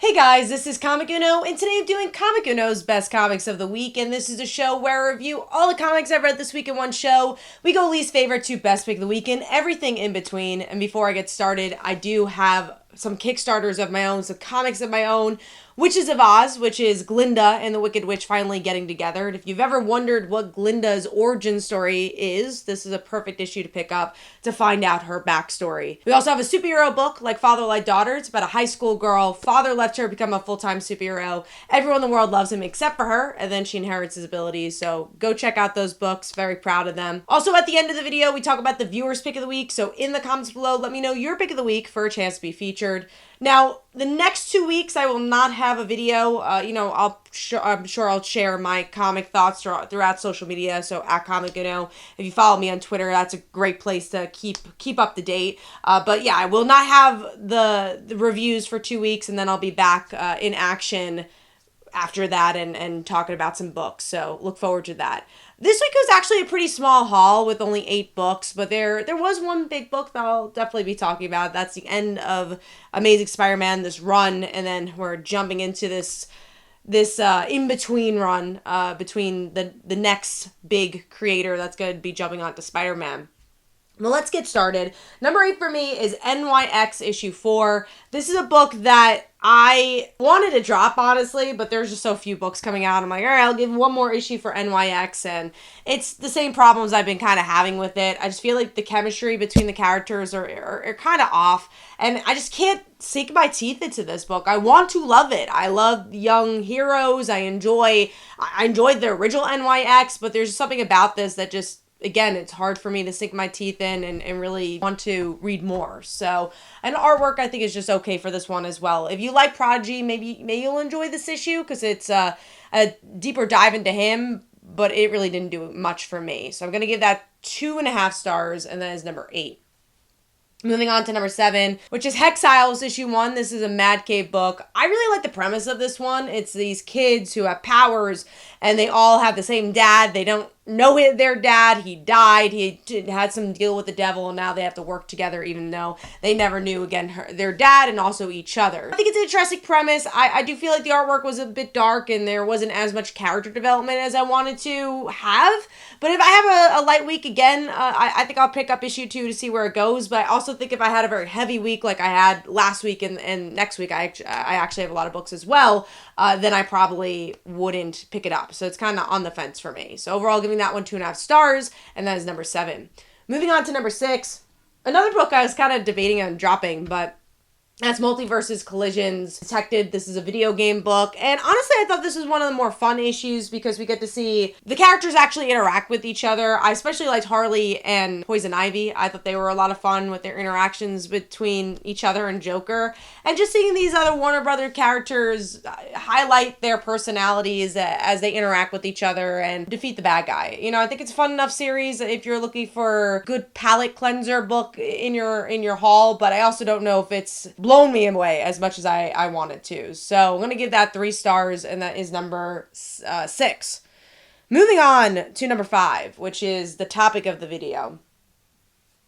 Hey guys, this is Comic Uno, and today I'm doing Comic Uno's Best Comics of the Week, and this is a show where I review all the comics I've read this week in one show. We go least favorite to best pick of the week and everything in between. And before I get started, I do have some Kickstarters of my own, some comics of my own. Witches of Oz, which is Glinda and the Wicked Witch finally getting together. And if you've ever wondered what Glinda's origin story is, this is a perfect issue to pick up to find out her backstory. We also have a superhero book like Father Like Daughter. It's about a high school girl. Father left her to become a full-time superhero. Everyone in the world loves him except for her, and then she inherits his abilities. So go check out those books. Very proud of them. Also, at the end of the video, we talk about the viewer's pick of the week. So in the comments below, let me know your pick of the week for a chance to be featured. Now, the next 2 weeks, I will not have a video. I'm sure I'll share my comic thoughts throughout social media. So at Comic Uno, if you follow me on Twitter, that's a great place to keep up to date. But yeah, I will not have the reviews for 2 weeks, and then I'll be back in action after that and talking about some books. So look forward to that. This week was actually a pretty small haul with only 8 books, but there was one big book that I'll definitely be talking about. That's the end of Amazing Spider-Man, this run, and then we're jumping into this in-between run between the next big creator that's going to be jumping onto Spider-Man. Well, let's get started. Number 8 for me is NYX issue 4. This is a book that I wanted to drop, honestly, but there's just so few books coming out. I'm like, all right, I'll give one more issue for NYX, and it's the same problems I've been kind of having with it. I just feel like the chemistry between the characters are kind of off, and I just can't sink my teeth into this book. I want to love it. I love young heroes. I enjoyed the original NYX, but there's something about this that just, again, it's hard for me to sink my teeth in and really want to read more. So, and artwork I think is just okay for this one as well. If you like Prodigy, maybe you'll enjoy this issue because it's a deeper dive into him, but it really didn't do much for me. So I'm going to give that 2.5 stars, and that is number 8. Moving on to number 7, which is Hexiles issue 1. This is a Mad Cave book. I really like the premise of this one. It's these kids who have powers, and they all have the same dad. They don't know their dad. He died. He had some deal with the devil, and now they have to work together even though they never knew, again, their dad and also each other. I think it's an interesting premise. I do feel like the artwork was a bit dark, and there wasn't as much character development as I wanted to have. But if I have a light week again, I think I'll pick up issue 2 to see where it goes. But I also think if I had a very heavy week like I had last week and next week, I actually have a lot of books as well, then I probably wouldn't pick it up. So it's kind of on the fence for me. So overall, giving that one 2.5 stars, and that is number 7. Moving on to number 6, another book I was kind of debating on dropping, but that's Multiverses Collisions Detected. This is a video game book, and honestly I thought this was one of the more fun issues because we get to see the characters actually interact with each other. I especially liked Harley and Poison Ivy. I thought they were a lot of fun with their interactions between each other and Joker, and just seeing these other Warner Brother characters highlight their personalities as they interact with each other and defeat the bad guy. You know, I think it's a fun enough series if you're looking for a good palate cleanser book in your haul, but I also don't know if it's blown me away as much as I wanted to. So I'm going to give that 3 stars, and that is number 6. Moving on to number 5, which is the topic of the video.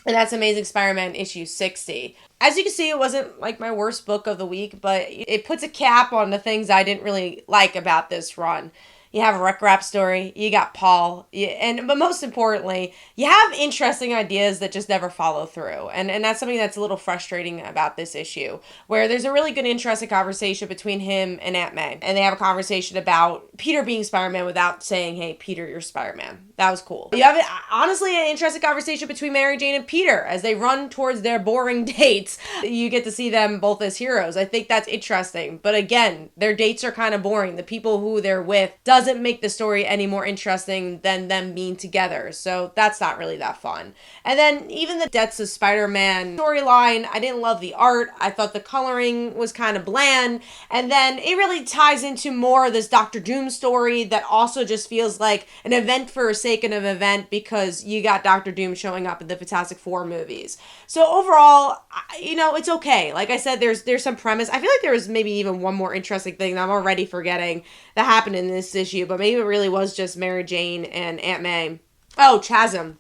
And that's Amazing Spider-Man issue 60. As you can see, it wasn't like my worst book of the week, but it puts a cap on the things I didn't really like about this run. You have a Wreck Rap story, you got Paul, but most importantly, you have interesting ideas that just never follow through. And that's something that's a little frustrating about this issue, where there's a really good, interesting conversation between him and Aunt May. And they have a conversation about Peter being Spider-Man without saying, hey, Peter, you're Spider-Man. That was cool. You have, honestly, an interesting conversation between Mary Jane and Peter as they run towards their boring dates. You get to see them both as heroes. I think that's interesting. But again, their dates are kind of boring. The people who they're with doesn't make the story any more interesting than them being together. So that's not really that fun. And then even the Deaths of Spider-Man storyline, I didn't love the art. I thought the coloring was kind of bland. And then it really ties into more of this Doctor Doom story that also just feels like an event for a sake of an event because you got Doctor Doom showing up in the Fantastic Four movies. So overall, it's okay. Like I said, there's some premise. I feel like there was maybe even one more interesting thing that I'm already forgetting that happened in this issue, but maybe it really was just Mary Jane and Aunt May. Oh, Chasm.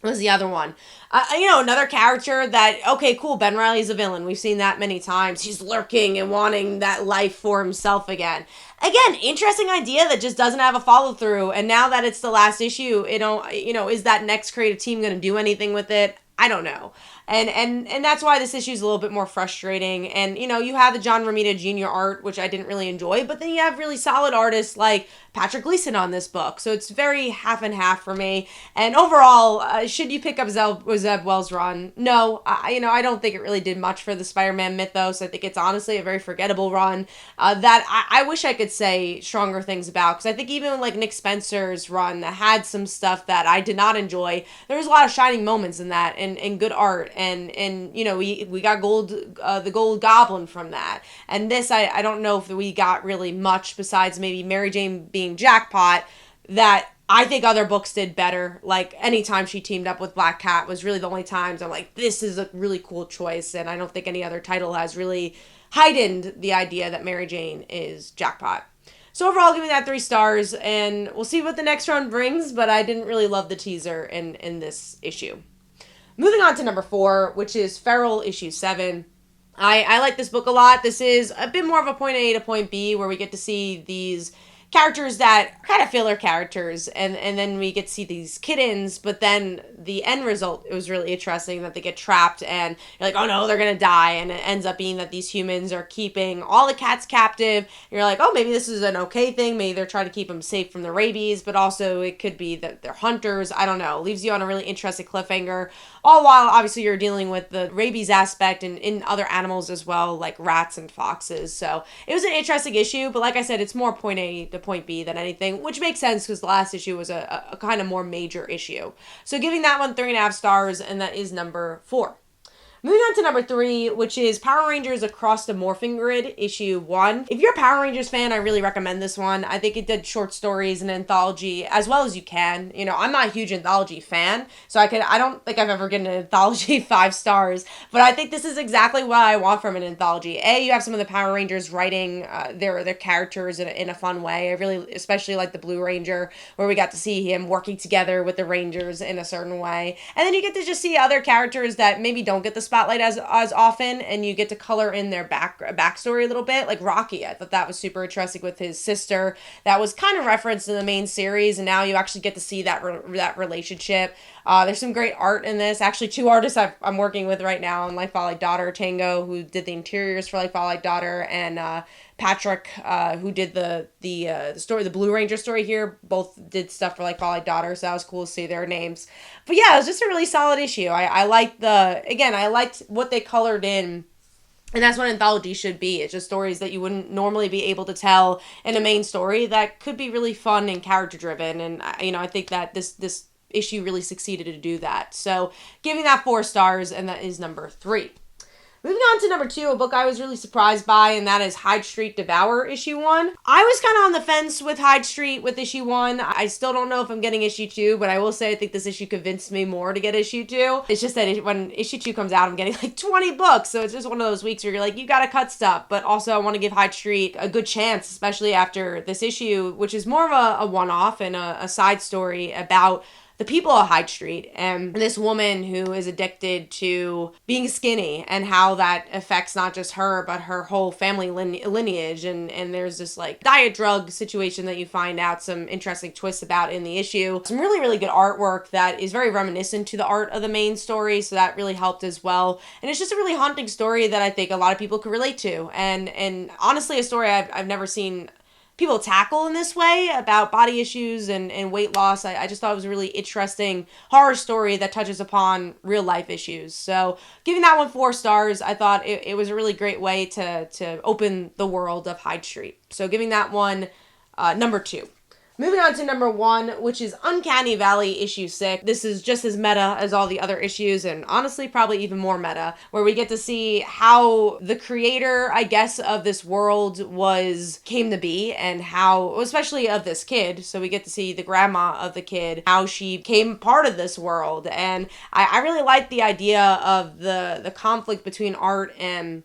was the other one. Another character that, okay, cool, Ben Reilly's a villain. We've seen that many times. He's lurking and wanting that life for himself again. Again, interesting idea that just doesn't have a follow through. And now that it's the last issue, is that next creative team going to do anything with it? I don't know. And that's why this issue is a little bit more frustrating. And you have the John Romita Jr. art, which I didn't really enjoy, but then you have really solid artists like Patrick Gleason on this book, so it's very half and half for me. And overall, should you pick up Zeb Wells' run? No, I don't think it really did much for the Spider-Man mythos. I think it's honestly a very forgettable run that I wish I could say stronger things about, because I think even like Nick Spencer's run that had some stuff that I did not enjoy, there was a lot of shining moments in that and good art. And we got the Gold Goblin from that. And this, I don't know if we got really much besides maybe Mary Jane being Jackpot, that I think other books did better. Like anytime she teamed up with Black Cat was really the only times I'm like, this is a really cool choice. And I don't think any other title has really heightened the idea that Mary Jane is Jackpot. So overall, giving that 3 stars, and we'll see what the next round brings, but I didn't really love the teaser in this issue. Moving on to number 4, which is Feral issue 7. I like this book a lot. This is a bit more of a point A to point B, where we get to see these characters that are kind of filler characters, and then we get to see these kittens, but then the end result, it was really interesting that they get trapped and you're like, oh no, they're gonna die, and it ends up being that these humans are keeping all the cats captive. You're like, oh, maybe this is an okay thing, maybe they're trying to keep them safe from the rabies, but also it could be that they're hunters. I don't know. Leaves you on a really interesting cliffhanger, all while obviously you're dealing with the rabies aspect and in other animals as well, like rats and foxes. So it was an interesting issue, but like I said, it's more point A to point B than anything, which makes sense because the last issue was a kind of more major issue. So giving that one 3.5 stars, and that is number 4. Moving on to number 3, which is Power Rangers Across the Morphin Grid, issue 1. If you're a Power Rangers fan, I really recommend this one. I think it did short stories and anthology as well as you can. I'm not a huge anthology fan, so I don't think I've ever given an anthology 5 stars, but I think this is exactly what I want from an anthology. You have some of the Power Rangers writing their characters in a fun way. I really especially like the Blue Ranger, where we got to see him working together with the Rangers in a certain way. And then you get to just see other characters that maybe don't get the spotlight as often, and you get to color in their backstory a little bit, like Rocky. I thought that was super interesting with his sister. That was kind of referenced in the main series, and now you actually get to see that relationship. There's some great art in this. Actually, 2 artists I'm working with right now on Life Fall Like Daughter, Tango, who did the interiors for Life Fall Like Daughter, and Patrick, who did the story, the Blue Ranger story here. Both did stuff for Life Fall Like Daughter, so that was cool to see their names. But yeah, it was just a really solid issue. I liked what they colored in. And that's what anthology should be. It's just stories that you wouldn't normally be able to tell in a main story that could be really fun and character driven. And I think that this issue really succeeded to do that. So giving that 4 stars, and that is number 3. Moving on to number 2, a book I was really surprised by, and that is Hiy Street Devourer, issue 1. I was kind of on the fence with Hyde Street with issue 1. I still don't know if I'm getting issue 2, but I will say I think this issue convinced me more to get issue 2. It's just that when issue 2 comes out, I'm getting like 20 books, so it's just one of those weeks where you're like, you gotta cut stuff, but also I want to give Hyde Street a good chance, especially after this issue, which is more of a one-off and a side story about the people of Hyde Street and this woman who is addicted to being skinny and how that affects not just her, but her whole family lineage. And there's this like diet drug situation that you find out some interesting twists about in the issue. Some really, really good artwork that is very reminiscent to the art of the main story. So that really helped as well. And it's just a really haunting story that I think a lot of people could relate to. And honestly, a story I've never seen people tackle in this way about body issues and weight loss. I just thought it was a really interesting horror story that touches upon real life issues. So giving that one 4 stars, I thought it was a really great way to open the world of Hyde Street. So giving that one number 2. Moving on to number 1, which is Uncanny Valley issue 6. This is just as meta as all the other issues, and honestly probably even more meta, where we get to see how the creator, I guess, of this world came to be, and how, especially of this kid, so we get to see the grandma of the kid, how she became part of this world. And I really like the idea of the conflict between art and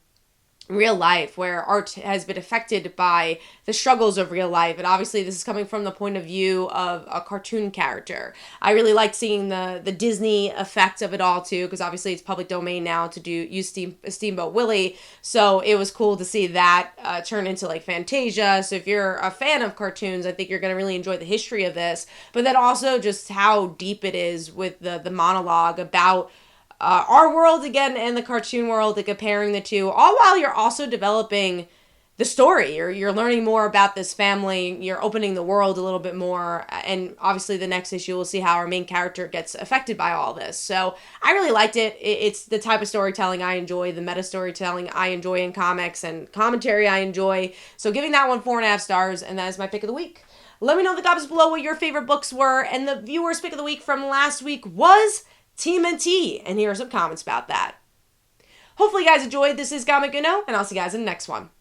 real life, where art has been affected by the struggles of real life. And obviously this is coming from the point of view of a cartoon character. I really liked seeing the Disney effect of it all too, because obviously it's public domain now to use Steamboat Willie. So it was cool to see that turn into like Fantasia. So if you're a fan of cartoons, I think you're going to really enjoy the history of this, but then also just how deep it is with the monologue about our world again and the cartoon world, and comparing the two, all while you're also developing the story. You're learning more about this family. You're opening the world a little bit more. And obviously the next issue, we'll see how our main character gets affected by all this. So I really liked it. It's the type of storytelling I enjoy, the meta storytelling I enjoy in comics, and commentary I enjoy. So giving that one 4.5 stars, and that is my pick of the week. Let me know in the comments below what your favorite books were. And the viewer's pick of the week from last week was TMNT, and here are some comments about that. Hopefully you guys enjoyed. This is Comic Uno, and I'll see you guys in the next one.